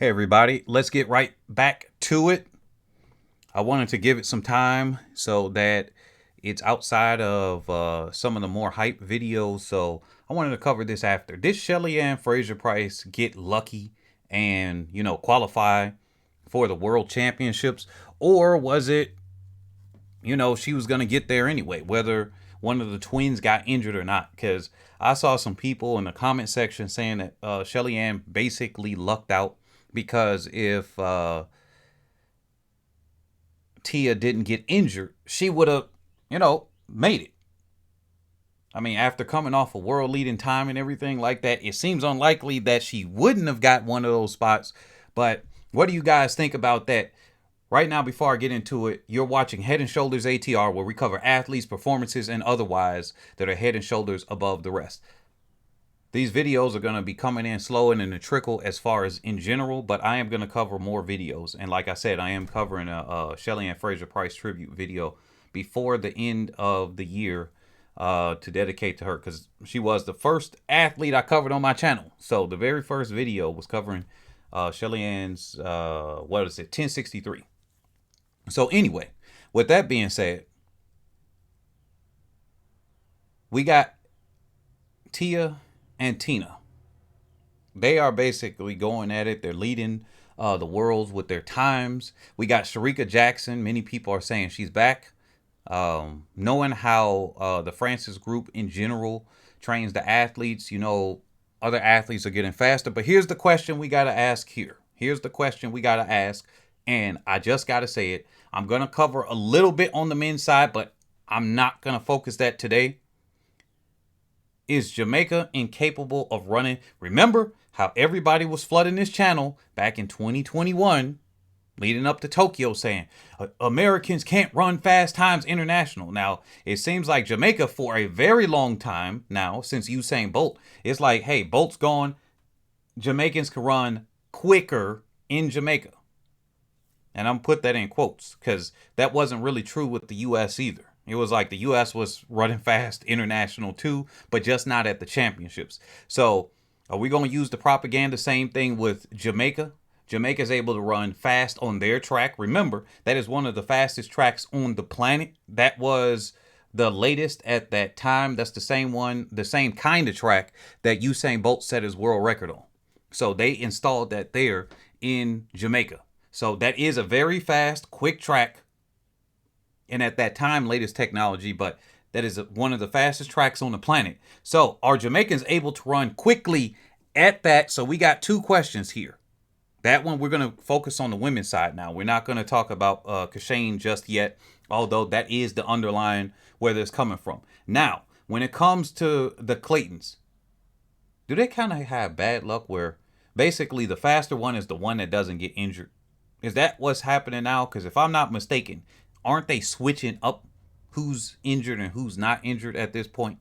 Hey everybody, let's get right back to it. I wanted to give it some time so that it's outside of some of the more hype videos. So I wanted to cover this after. Did Shelly-Ann Fraser-Pryce get lucky and, qualify for the world championships? Or was it, she was going to get there anyway, whether one of the twins got injured or not? Because I saw some people in the comment section saying that Shelly-Ann basically lucked out because if Tia didn't get injured, she would have, made it. I mean, after coming off a world leading time and everything like that, it seems unlikely that she wouldn't have got one of those spots. But what do you guys think about that? Right now, before I get into it, you're watching Head and Shoulders ATR, where we cover athletes, performances, and otherwise that are head and shoulders above the rest. These videos are going to be coming in slow and in a trickle as far as in general, but I am going to cover more videos. And like I said, I am covering a Shelly-Ann Fraser-Pryce tribute video before the end of the year to dedicate to her, because she was the first athlete I covered on my channel. So the very first video was covering Shelly-Ann's, 1063. So anyway, with that being said, we got Tia and Tina. They are basically going at it. They're leading the world with their times. We got Shericka Jackson. Many people are saying she's back. Knowing how the Francis group in general trains the athletes, other athletes are getting faster. But here's the question we got to ask here. Here's the question we got to ask. And I just got to say it. I'm going to cover a little bit on the men's side, but I'm not going to focus that today. Is Jamaica incapable of running? Remember how everybody was flooding this channel back in 2021, leading up to Tokyo, saying Americans can't run fast times international. Now, it seems like Jamaica for a very long time now, since Usain Bolt, it's like, hey, Bolt's gone. Jamaicans can run quicker in Jamaica. And I'm put that in quotes because that wasn't really true with the U.S. either. It was like the U.S. was running fast international too, but just not at the championships. So are we going to use the propaganda? Same thing with Jamaica. Jamaica is able to run fast on their track. Remember, that is one of the fastest tracks on the planet. That was the latest at that time. That's the same one, the same kind of track that Usain Bolt set his world record on. So they installed that there in Jamaica. So that is a very fast, quick track. And at that time, latest technology, but that is one of the fastest tracks on the planet. So are Jamaicans able to run quickly at that? So we got two questions here. That one, we're going to focus on the women's side now. We're not going to talk about Kashane just yet, although that is the underlying where it's coming from. Now, when it comes to the Claytons, do they kind of have bad luck where basically the faster one is the one that doesn't get injured? Is that what's happening now? Because if I'm not mistaken, aren't they switching up who's injured and who's not injured at this point?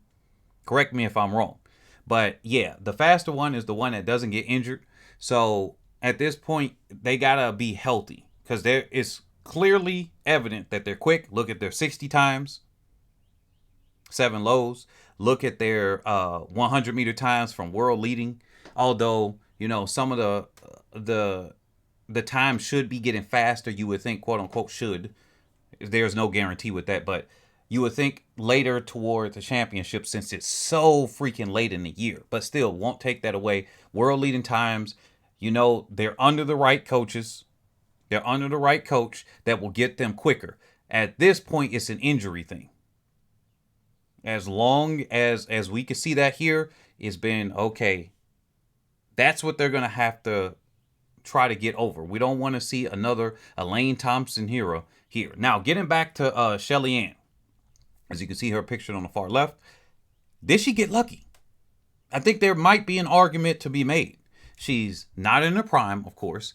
Correct me if I'm wrong. But yeah, the faster one is the one that doesn't get injured. So at this point, they got to be healthy because there is clearly evident that they're quick. Look at their 60 times, 7 lows. Look at their 100-meter times from world leading. Although, some of the time should be getting faster, you would think, quote unquote, should. There's no guarantee with that, but you would think later toward the championship since it's so freaking late in the year. But still, won't take that away. World leading times, they're under the right coaches. They're under the right coach that will get them quicker. At this point, it's an injury thing. As long as we can see that here, it's been okay. That's what they're going to have to try to get over. We don't want to see another Elaine Thompson hero here. Now, getting back to Shelly-Ann. As you can see her pictured on the far left. Did she get lucky? I think there might be an argument to be made. She's not in her prime, of course.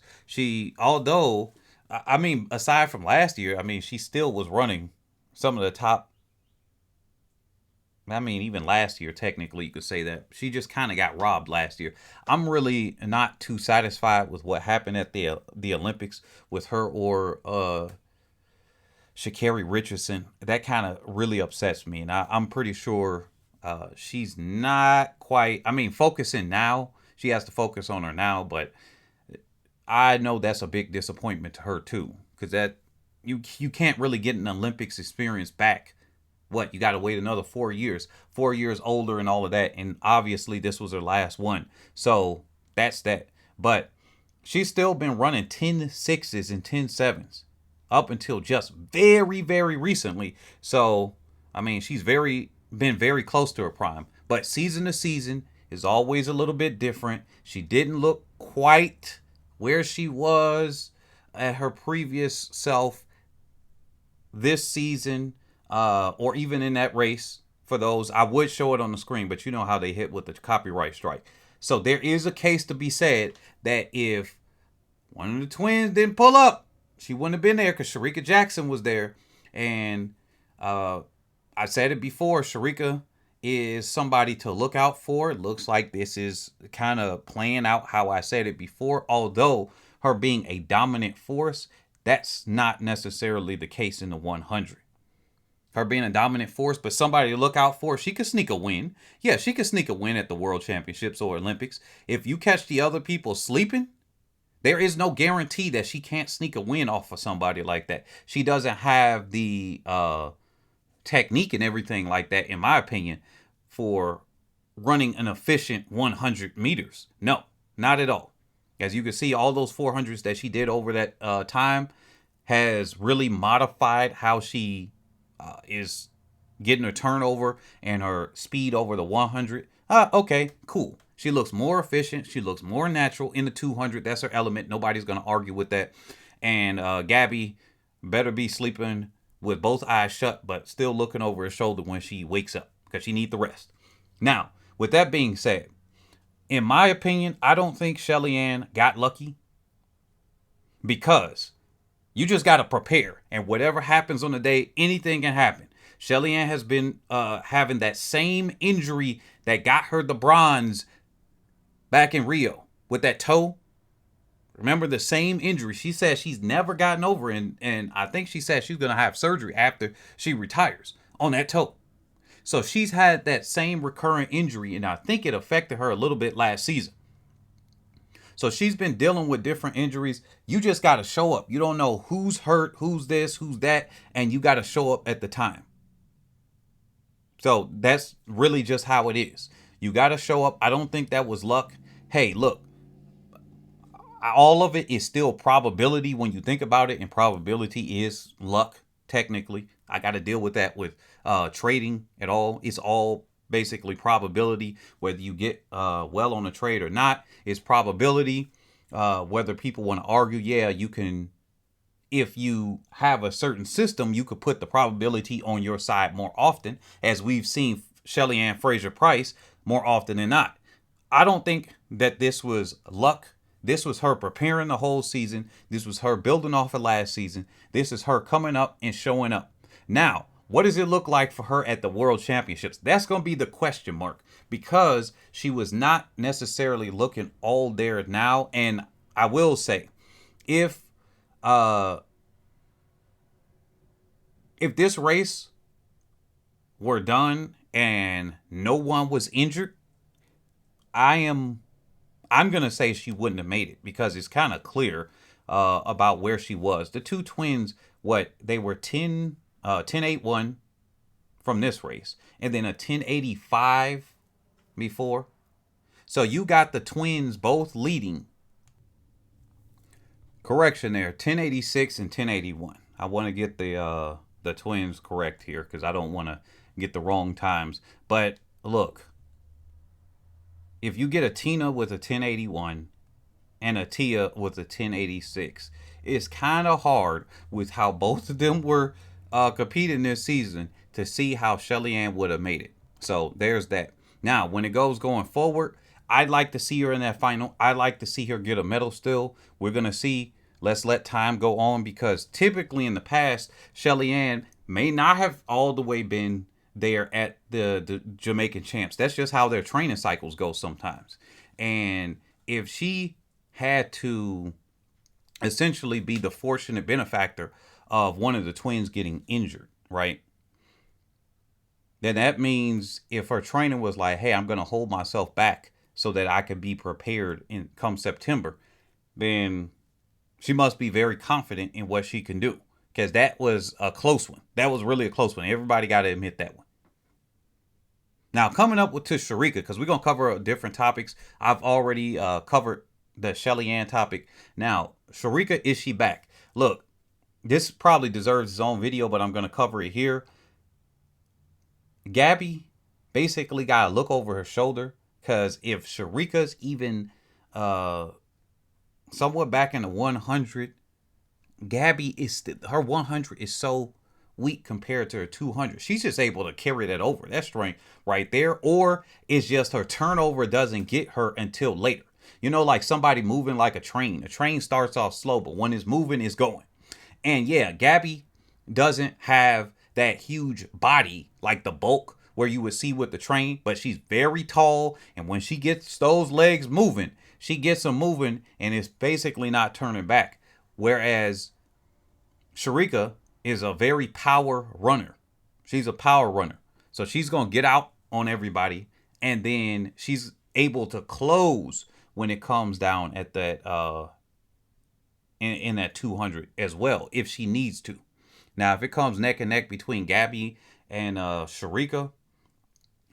Although, aside from last year, she still was running some of the top. Even last year, technically, you could say that. She just kind of got robbed last year. I'm really not too satisfied with what happened at the Olympics with her or Sha'Carri Richardson. That kind of really upsets me. And I'm pretty sure she's not quite... focusing now. She has to focus on her now, but I know that's a big disappointment to her too, because that you can't really get an Olympics experience back. What, you got to wait another 4 years, 4 years older and all of that, and obviously this was her last one. So that's that. But she's still been running 10 6s and 10 7s up until just very, very recently. So I mean, she's been very close to her prime. But season to season is always a little bit different. She didn't look quite where she was at her previous self this season, or even in that race. For those, I would show it on the screen, but you know how they hit with the copyright strike. So there is a case to be said that if one of the twins didn't pull up, she wouldn't have been there, because Shericka Jackson was there. And I said it before, Shericka is somebody to look out for. It looks like this is kind of playing out how I said it before, although her being a dominant force, that's not necessarily the case in the 100. Her being a dominant force, but somebody to look out for. She could sneak a win. Yeah, she could sneak a win at the World Championships or Olympics. If you catch the other people sleeping, there is no guarantee that she can't sneak a win off of somebody like that. She doesn't have the technique and everything like that, in my opinion, for running an efficient 100 meters. No, not at all. As you can see, all those 400s that she did over that time has really modified how she is getting her turnover and her speed over the 100. Okay, cool. She looks more efficient. She looks more natural in the 200. That's her element. Nobody's going to argue with that. And Gabby better be sleeping with both eyes shut, but still looking over her shoulder when she wakes up, because she needs the rest. Now, with that being said, in my opinion, I don't think Shelly-Ann got lucky, because you just got to prepare. And whatever happens on the day, anything can happen. Shelly-Ann has been having that same injury that got her the bronze back in Rio with that toe. Remember, the same injury. She says she's never gotten over, and I think she said she's going to have surgery after she retires on that toe. So she's had that same recurrent injury, and I think it affected her a little bit last season. So she's been dealing with different injuries. You just got to show up. You don't know who's hurt, who's this, who's that, and you got to show up at the time. So that's really just how it is. You got to show up. I don't think that was luck. Hey, look, all of it is still probability when you think about it, and probability is luck, technically. I got to deal with that with trading at all. It's all basically probability. Whether you get well on a trade or not is probability. Whether people want to argue, yeah, you can, if you have a certain system, you could put the probability on your side more often, as we've seen Shelly-Ann Fraser-Pryce more often than not. I don't think that this was luck. This was her preparing the whole season. This was her building off of last season. This is her coming up and showing up. Now, what does it look like for her at the World Championships? That's going to be the question mark, because she was not necessarily looking all there now. And I will say, if this race were done and no one was injured, I'm going to say she wouldn't have made it, because it's kind of clear about where she was. The two twins, they were 10.81 from this race, and then a 10.85 before. So you got the twins both leading. Correction there, 10.86 and 10.81. I want to get the twins correct here, because I don't want to get the wrong times. But look, if you get a Tina with a 10.81 and a Tia with a 10.86, it's kind of hard with how both of them were competing this season to see how Shelly-Ann would have made it. So there's that. Now, when it goes going forward, I'd like to see her in that final. I'd like to see her get a medal still. We're going to see. Let's let time go on, because typically in the past, Shelly-Ann may not have all the way been there at the Jamaican champs. That's just how their training cycles go sometimes. And if she had to essentially be the fortunate benefactor of one of the twins getting injured, right? Then that means if her trainer was like, hey, I'm going to hold myself back so that I can be prepared in come September, then she must be very confident in what she can do. Because that was a close one. That was really a close one. Everybody got to admit that one. Now, coming up with to Shericka, because we're going to cover different topics. I've already covered the Shelly-Ann topic. Now, Shericka, is she back? Look, this probably deserves its own video, but I'm going to cover it here. Gabby basically got to look over her shoulder, because if Shericka's even somewhat back in the 100, Gabby is her 100 is so weak compared to her 200. She's just able to carry that over. That's strength right there. Or it's just her turnover doesn't get her until later. You know, like somebody moving like a train. A train starts off slow, but when it's moving, it's going. And yeah, Gabby doesn't have that huge body like the bulk where you would see with the train, but she's very tall. And when she gets those legs moving, she gets them moving and it's basically not turning back. Whereas Shericka is a very power runner. She's a power runner. So she's going to get out on everybody. And then she's able to close when it comes down at that in that 200 as well, if she needs to. Now, if it comes neck and neck between Gabby and Shericka,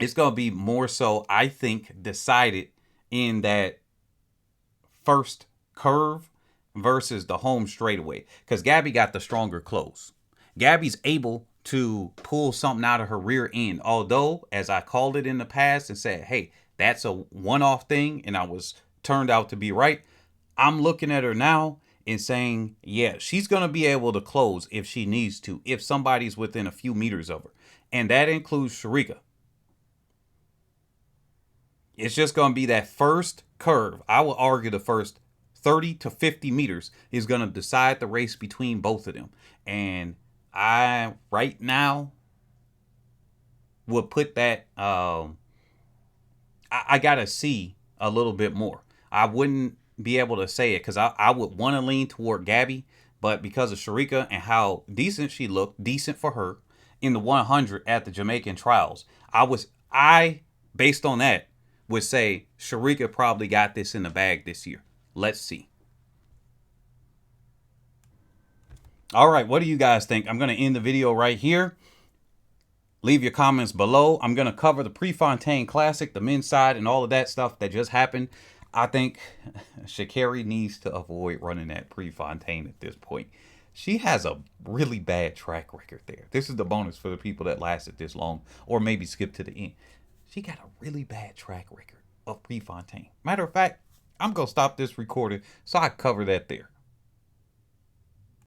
it's going to be more so, I think, decided in that first curve versus the home straightaway, because Gabby got the stronger close. Gabby's able to pull something out of her rear end, although, as I called it in the past and said, hey, that's a one-off thing, and I was turned out to be right. I'm looking at her now and saying, yeah, she's going to be able to close if she needs to, if somebody's within a few meters of her, and that includes Shericka. It's just going to be that first curve. I will argue the first 30 to 50 meters is going to decide the race between both of them. And I, right now, would put that, I got to see a little bit more. I wouldn't be able to say it because I would want to lean toward Gabby. But because of Shericka and how decent she looked, decent for her, in the 100 at the Jamaican trials, I based on that, would say Shericka probably got this in the bag this year. Let's see. All right, what do you guys think? I'm going to end the video right here. Leave your comments below. I'm going to cover the Prefontaine Classic, the men's side, and all of that stuff that just happened. I think Sha'Carri needs to avoid running that Prefontaine at this point. She has a really bad track record there. This is the bonus for the people that lasted this long or maybe skip to the end. She got a really bad track record of Prefontaine. Matter of fact, I'm going to stop this recording so I cover that there.